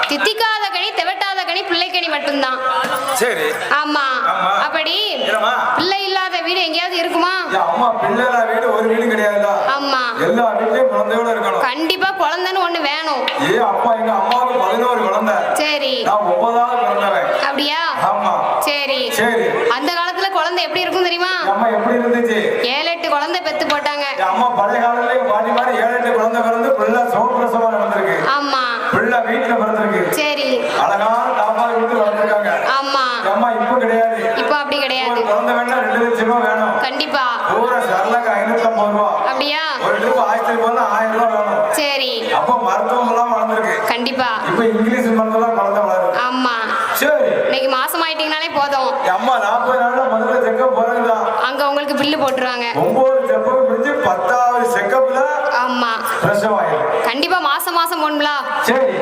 தித்திக்காத கனி தெவட்டாத கனி பிள்ளைக்கனி மட்டும்தான். சரி. ஆமா. அப்படி பிள்ளை இல்லாத வீடு எங்கேயாவது இருக்குமா? அம்மா பிள்ளை இல்லாத வீடு ஒரு வீடு கிடையாதுல. ஆமா. எல்லா வீட்லயும் குழந்தையோட இருக்கணும். கண்டிப்பா குழந்தைன்னு ஒண்ணு வேணும். அப்பா எங்க அம்மாவுக்கு 11 குழந்தை. சரி. நான் 9வது பிறந்தவன். அப்படியா? ஆமா. சரி. சரி. அந்த காலத்துல குழந்தை எப்படி இருக்கும் தெரியுமா? அம்மா எப்படி இருந்துச்சு? 7-8 குழந்தை பெத்து போட்டாங்க. அம்மா பழைய காலத்துல பாட்டி மாதிரி 7-8 குழந்தை பிறந்து பிள்ளை சோப்பிரசவமா நடந்திருக்கு. ஆமா. பிள்ளை வீட்டுல பிறந்திருக்கு. சரி. அழகான தாப்பா வீட்டு வளர்ந்துருக்காங்க. ஆமா. அம்மா இப்ப கிடையாது. இப்ப அப்படி கிடையாது. குழந்தை வேணா 2 லட்சம் ரூபாய் வேணும். கண்டிப்பா. பூரா சரலக்கு 550 ரூபாய். அப்படியா? ஒரு ட்ரிப் ஆஸ்பத்திரி போனா 1000 ரூபாய் வேணும். சரி. அப்ப மருத்துவம் எல்லாம் வளர்ந்துருக்கு. கண்டிப்பா. இப்ப இங்கிலீஷ் மருத்துவம் குழந்தை வளருது. ஆமா. சரி. இன்னைக்கு மாசம் ஆயிட்டீங்கனாலே போதும். அம்மா 40 நாள்ல முதல்ல செக்கப் போறதுதான். அங்க உங்களுக்கு பில்லு போட்டுருவாங்க. 9 செக்கப் முடிஞ்சு 10வது செக்கப்ல ஆமா பிரசவம் ஆயிடும். கண்டிப்பா மாசம் போகணும்ல. சரி.